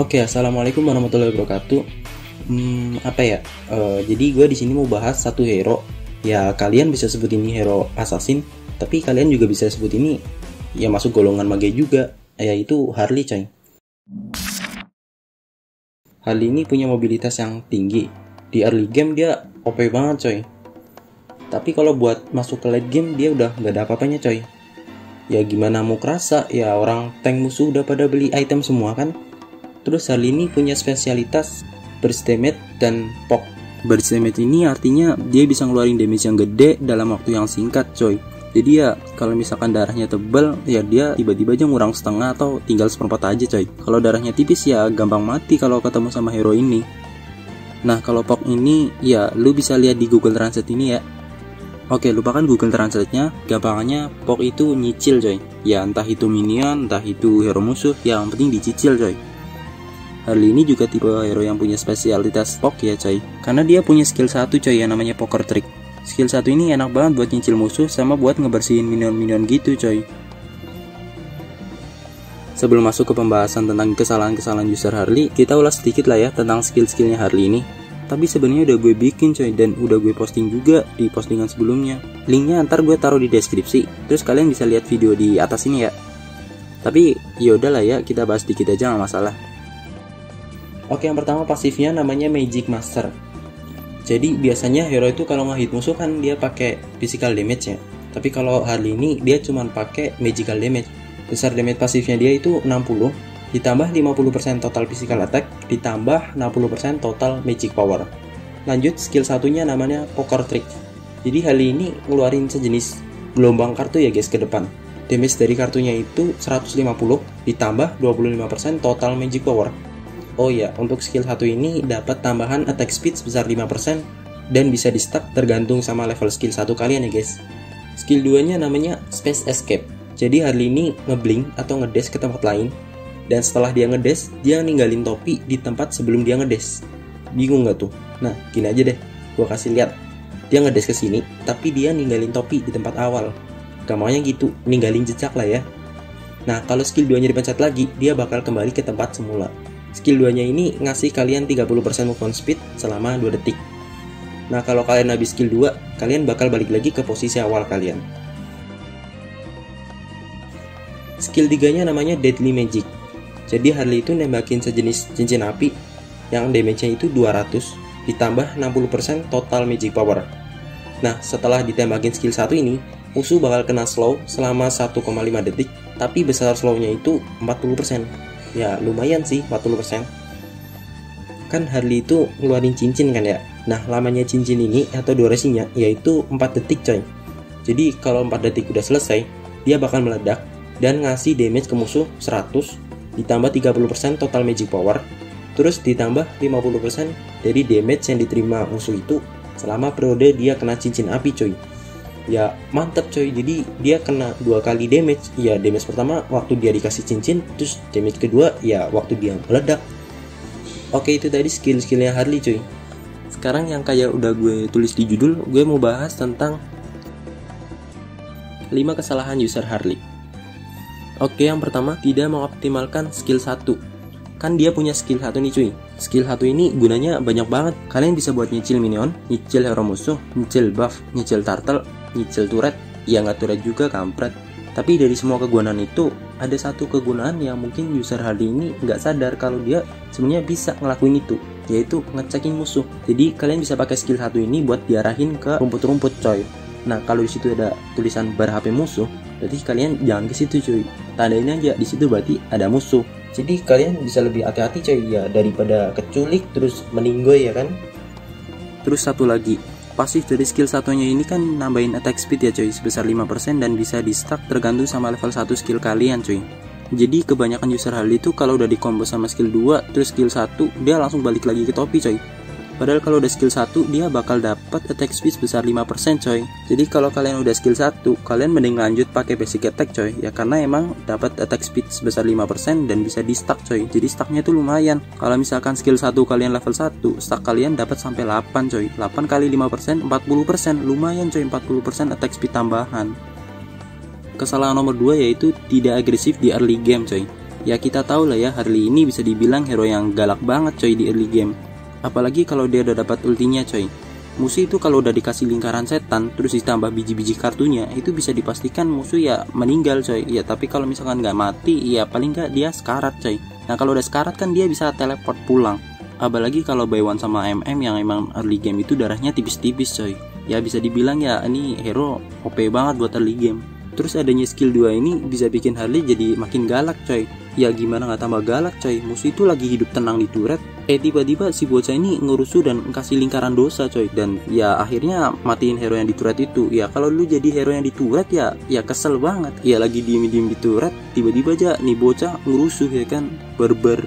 Oke, assalamualaikum warahmatullahi wabarakatuh. Apa ya? Jadi gue di sini mau bahas satu hero. Ya kalian bisa sebut ini hero assassin, tapi kalian juga bisa sebut ini ya masuk golongan mage juga, yaitu Harley, coy. Harley ini punya mobilitas yang tinggi. Di early game dia OP banget, coy. Tapi kalau buat masuk ke late game dia udah nggak ada apa-apanya, coy. Ya gimana mau kerasa, ya orang tank musuh udah pada beli item semua kan. Terus Harley ini punya spesialitas burst damage dan pok. Burst damage ini artinya dia bisa ngeluarin damage yang gede dalam waktu yang singkat, coy. Jadi ya kalau misalkan darahnya tebal, ya dia tiba-tiba aja ngurang setengah atau tinggal seperempat aja, coy. Kalau darahnya tipis ya gampang mati kalau ketemu sama hero ini. Nah kalau pok ini ya lu bisa lihat di Google Translate ini ya. Oke, lupakan Google Translate-nya, gampangannya pok itu nyicil, coy. Ya entah itu minion, entah itu hero musuh, yang penting dicicil, coy. Harley ini juga tipe hero yang punya spesialitas pok ya, coy. Karena dia punya skill 1, coy, yang namanya poker trick. Skill 1 ini enak banget buat nyicil musuh sama buat ngebersihin minion-minion gitu, coy. Sebelum masuk ke pembahasan tentang kesalahan-kesalahan user Harley, kita ulas sedikit lah ya tentang skill-skillnya Harley ini. Tapi sebenarnya udah gue bikin, coy, dan udah gue posting juga di postingan sebelumnya. Linknya ntar gue taruh di deskripsi. Terus kalian bisa lihat video di atas ini ya. Tapi yaudahlah ya, kita bahas dikit aja nggak masalah. Oke, yang pertama pasifnya namanya Magic Master. Jadi biasanya hero itu kalau nge-hit musuh kan dia pakai physical damage ya. Tapi kalau Harley ini dia cuma pakai magical damage. Besar damage pasifnya dia itu 60 ditambah 50% total physical attack ditambah 60% total magic power. Lanjut skill satunya namanya poker trick. Jadi Harley ini ngeluarin sejenis gelombang kartu ya guys ke depan. Damage dari kartunya itu 150 ditambah 25% total magic power. Oh ya, untuk skill 1 ini dapat tambahan attack speed sebesar 5% dan bisa di stack tergantung sama level skill 1 kalian ya guys. Skill 2 nya namanya Space Escape. Jadi Harley ini ngeblink atau ngedash ke tempat lain, dan setelah dia ngedash, dia ninggalin topi di tempat sebelum dia ngedash. Bingung gak tuh? Nah, gini aja deh, gua kasih lihat. Dia ngedash ke sini, tapi dia ninggalin topi di tempat awal. Gampangnya gitu, ninggalin jejak lah ya. Nah, kalau skill 2 nya dipencet lagi, dia bakal kembali ke tempat semula. Skill 2 nya ini ngasih kalian 30% move on speed selama 2 detik. Nah kalau kalian habis skill 2, kalian bakal balik lagi ke posisi awal kalian. Skill 3 nya namanya Deadly Magic. Jadi Harley itu nembakin sejenis cincin api yang damage nya itu 200 ditambah 60% total magic power. Nah setelah ditembakin skill 1 ini, musuh bakal kena slow selama 1,5 detik, tapi besar slownya itu 40%. Ya lumayan sih 40%. Kan Harley itu ngeluarin cincin kan ya. Nah lamanya cincin ini atau durasinya yaitu 4 detik, coy. Jadi kalau 4 detik udah selesai, dia bakal meledak dan ngasih damage ke musuh 100 ditambah 30% total magic power, terus ditambah 50% dari damage yang diterima musuh itu selama periode dia kena cincin api, coy. Ya mantep, coy. Jadi dia kena 2 kali damage. Ya damage pertama waktu dia dikasih cincin, terus damage kedua ya waktu dia meledak. Oke, itu tadi skill-skillnya Harley, coy. Sekarang yang kayak udah gue tulis di judul, gue mau bahas tentang 5 kesalahan user Harley. Oke, yang pertama, tidak mengoptimalkan skill 1. Kan dia punya skill 1 nih, cuy. Skill 1 ini gunanya banyak banget. Kalian bisa buat nyicil minion, nyicil hero musuh, nyicil buff, nyicil turtle, nyicil turret. Ya nggak turret juga, kampret. Tapi dari semua kegunaan itu, ada satu kegunaan yang mungkin user Harley ini nggak sadar kalau dia sebenarnya bisa ngelakuin itu, yaitu ngecekin musuh. Jadi kalian bisa pakai skill 1 ini buat diarahin ke rumput-rumput, coy. Nah kalau di situ ada tulisan bar HP musuh, berarti kalian jangan ke situ, cuy. Tandain aja di situ berarti ada musuh. Jadi kalian bisa lebih hati-hati, coy, ya daripada keculik terus meninggoy ya kan. Terus satu lagi, pasif dari skill satunya ini kan nambahin attack speed ya, coy, sebesar 5% dan bisa di stack tergantung sama level 1 skill kalian, coy. Jadi kebanyakan user Harley itu kalau udah di combo sama skill 2 terus skill 1, dia langsung balik lagi ke topi, coy. Padahal kalau udah skill 1 dia bakal dapat attack speed sebesar 5%, coy. Jadi kalau kalian udah skill 1, kalian mending lanjut pakai basic attack, coy. Ya karena emang dapat attack speed sebesar 5% dan bisa di stack, coy. Jadi stacknya tuh lumayan. Kalau misalkan skill 1 kalian level 1, stack kalian dapat sampai 8, coy. 8 kali 5%, 40%. Lumayan, coy, 40% attack speed tambahan. Kesalahan nomor 2 yaitu tidak agresif di early game, coy. Ya kita tahu lah ya, Harley ini bisa dibilang hero yang galak banget coy di early game. Apalagi kalau dia udah dapat ultinya coy. Musuh itu kalau udah dikasih lingkaran setan terus ditambah biji-biji kartunya, itu bisa dipastikan musuh ya meninggal coy. Ya tapi kalau misalkan nggak mati, ya paling nggak dia sekarat coy. Nah kalau udah sekarat kan dia bisa teleport pulang. Apalagi kalau Baywan sama MM yang emang early game itu darahnya tipis-tipis coy. Ya bisa dibilang ya ini hero OP banget buat early game. Terus adanya skill 2 ini bisa bikin Harley jadi makin galak coy. Ya gimana nggak tambah galak coy, musuh itu lagi hidup tenang di turret, tiba-tiba si bocah ini ngerusuh dan kasih lingkaran dosa coy. Dan ya akhirnya matiin hero yang di turret itu. Ya kalau lu jadi hero yang di turret ya kesel banget. Ya lagi diem-diem di turret, tiba-tiba aja nih bocah ngerusuh ya kan, barbar.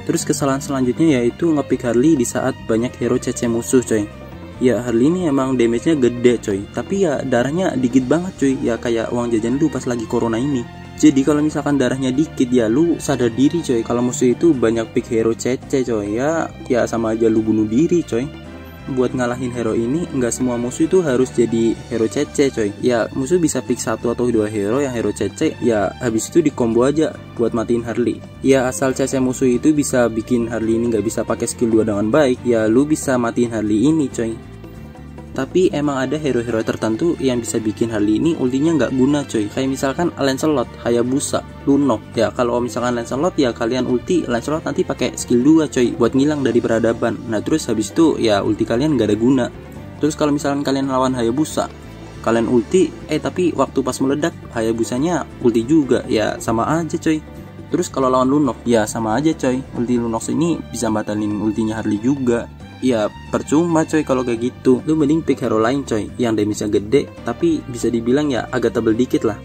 Terus kesalahan selanjutnya yaitu ngepick Harley di saat banyak hero CC musuh coy. Ya Harley ini emang damage-nya gede coy, tapi ya darahnya dikit banget coy. Ya kayak uang jajan lu pas lagi corona ini. Jadi kalau misalkan darahnya dikit ya lu sadar diri coy, kalau musuh itu banyak pick hero CC coy. Ya sama aja lu bunuh diri coy. Buat ngalahin hero ini nggak semua musuh itu harus jadi hero CC coy. Ya musuh bisa pick 1 atau 2 hero yang hero CC, ya habis itu di combo aja buat matiin Harley. Ya asal CC musuh itu bisa bikin Harley ini nggak bisa pakai skill 2 dengan baik, ya lu bisa matiin Harley ini coy. Tapi emang ada hero-hero tertentu yang bisa bikin Harley ini ultinya nggak guna coy. Kayak misalkan Lancelot, Hayabusa, Luno. Ya kalau misalkan Lancelot ya kalian ulti Lancelot nanti pakai skill 2 coy buat ngilang dari peradaban. Nah terus habis itu ya ulti kalian nggak ada guna. Terus kalau misalkan kalian lawan Hayabusa, kalian ulti tapi waktu pas meledak Hayabusanya ulti juga, ya sama aja coy. Terus kalau lawan Lunox ya sama aja coy, ulti Lunox ini bisa batalin ultinya Harley juga. Ya percuma coy kalau kayak gitu. Lu mending pick hero lain coy yang damage-nya gede tapi bisa dibilang ya agak tebel dikit lah.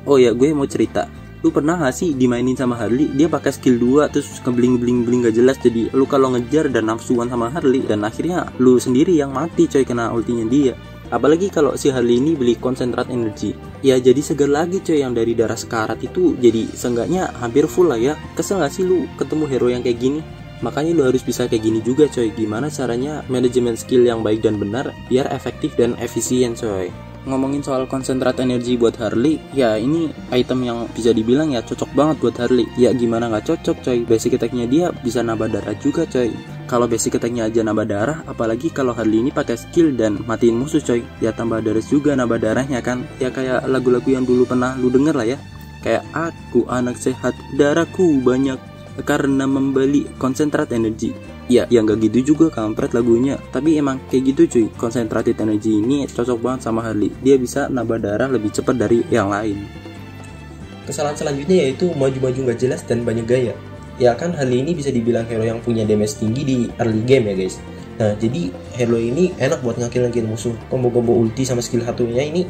Oh ya gue mau cerita, lu pernah gak sih dimainin sama Harley, dia pakai skill 2 terus ngebling-bling gak jelas, jadi lu kalau ngejar dan nafsuan sama Harley dan akhirnya lu sendiri yang mati coy kena ultinya dia. Apalagi kalau si Harley ini beli konsentrat energi, ya jadi segar lagi coy, yang dari darah sekarat itu jadi seenggaknya hampir full lah ya. Kesel gak sih lu ketemu hero yang kayak gini? Makanya lu harus bisa kayak gini juga coy. Gimana caranya manajemen skill yang baik dan benar biar efektif dan efisien coy. Ngomongin soal konsentrat energi buat Harley, ya ini item yang bisa dibilang ya cocok banget buat Harley. Ya gimana nggak cocok coy, basic attack-nya dia bisa nambah darah juga coy. Kalau basic attack-nya aja nambah darah, apalagi kalau Harley ini pakai skill dan matiin musuh coy, ya tambah darah juga nambah darahnya kan. Ya kayak lagu-lagu yang dulu pernah lu denger lah ya, kayak aku anak sehat, darahku banyak karena membeli konsentrat energi. Ya gak gitu juga kampret lagunya, tapi emang kayak gitu cuy. Concentrated energy ini cocok banget sama Harley, dia bisa nambah darah lebih cepat dari yang lain. Kesalahan selanjutnya yaitu maju-maju gak jelas dan banyak gaya. Ya kan Harley ini bisa dibilang hero yang punya damage tinggi di early game ya guys. Nah jadi hero ini enak buat ngakil-ngakil musuh. Combo-combo ulti sama skill satunya ini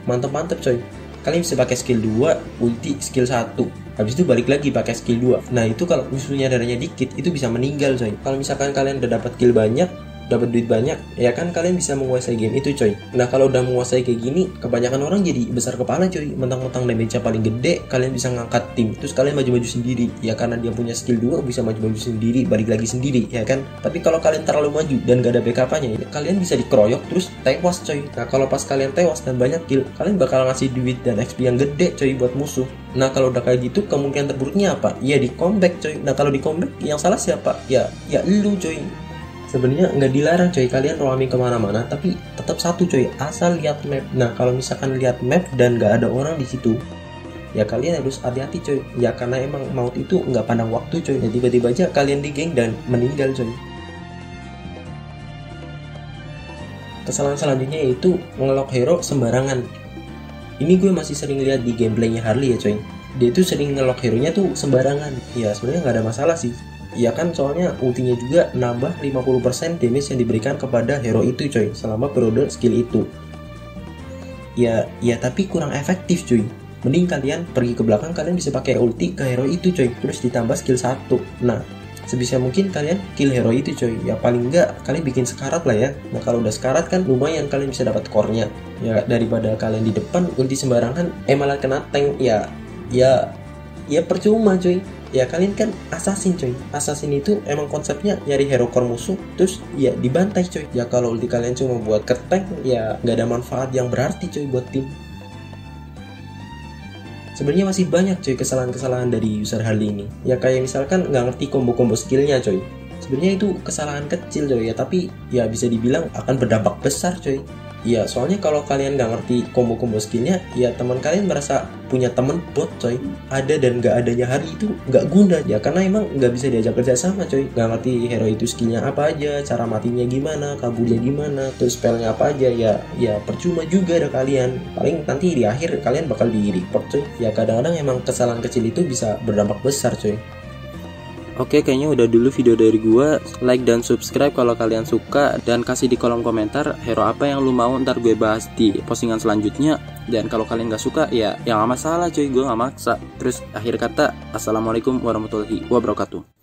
mantep-mantep coy. Kalian bisa pakai skill 2, ulti skill 1, habis itu balik lagi pakai skill 2. Nah itu kalau musuhnya darahnya dikit itu bisa meninggal coy. Kalau misalkan kalian udah dapat kill banyak, dapat duit banyak, ya kan kalian bisa menguasai game itu coy. Nah kalau udah menguasai kayak gini, kebanyakan orang jadi besar kepala coy. Mentang-mentang damage-nya paling gede, kalian bisa ngangkat tim, terus kalian maju-maju sendiri. Ya karena dia punya skill 2 bisa maju-maju sendiri, balik lagi sendiri ya kan. Tapi kalau kalian terlalu maju dan gak ada backup-nya, ya, kalian bisa dikeroyok terus tewas coy. Nah kalau pas kalian tewas dan banyak kill, kalian bakal ngasih duit dan XP yang gede coy buat musuh. Nah kalau udah kayak gitu, kemungkinan terburuknya apa? Ya di comeback coy. Nah kalau di comeback yang salah siapa? Ya lu coy. Sebenarnya nggak dilarang coy kalian roaming kemana-mana, tapi tetap satu coy, asal lihat map. Nah kalau misalkan lihat map dan nggak ada orang di situ, ya kalian harus hati-hati coy. Ya karena emang maut itu nggak pandang waktu coy. Ya tiba-tiba aja kalian di geng dan meninggal coy. Kesalahan selanjutnya yaitu ngelok hero sembarangan. Ini gue masih sering lihat di gameplaynya Harley ya coy. Dia tuh sering ngelok hero-nya tuh sembarangan. Ya sebenarnya nggak ada masalah sih. Ya kan soalnya ultinya juga nambah 50% damage yang diberikan kepada hero itu coy selama periode skill itu. Ya tapi kurang efektif cuy. Mending kalian pergi ke belakang, kalian bisa pakai ulti ke hero itu coy, terus ditambah skill 1. Nah sebisa mungkin kalian kill hero itu coy. Ya paling enggak kalian bikin sekarat lah ya. Nah kalau udah sekarat kan lumayan kalian bisa dapat core-nya. Ya daripada kalian di depan ulti sembarangan malah kena tank. Ya percuma coy. Ya kalian kan assassin coy. Assassin itu emang konsepnya nyari hero core musuh terus ya dibantai coy. Ya kalau ulti kalian cuma buat ke tank, ya nggak ada manfaat yang berarti coy buat tim. sebenarnya masih banyak coy kesalahan-kesalahan dari user Harley ini. Ya kayak misalkan nggak ngerti combo-combo skillnya coy. Sebenarnya itu kesalahan kecil coy ya, tapi ya bisa dibilang akan berdampak besar coy. Ya soalnya kalau kalian nggak ngerti combo-combo skillnya, ya teman kalian merasa punya temen bot coy. Ada dan nggak adanya Harley itu nggak guna ya, karena emang nggak bisa diajak kerja sama coy. Nggak ngerti hero itu skillnya apa aja, cara matinya gimana, kaburnya gimana, terus spellnya apa aja, ya percuma juga ada kalian. Paling nanti di akhir kalian bakal di report coy. Ya kadang-kadang emang kesalahan kecil itu bisa berdampak besar coy. Oke, kayaknya udah dulu video dari gua. Like dan subscribe kalau kalian suka, dan kasih di kolom komentar hero apa yang lu mau ntar gue bahas di postingan selanjutnya. Dan kalau kalian gak suka ya gak masalah cuy, gue gak maksa. Terus akhir kata, assalamualaikum warahmatullahi wabarakatuh.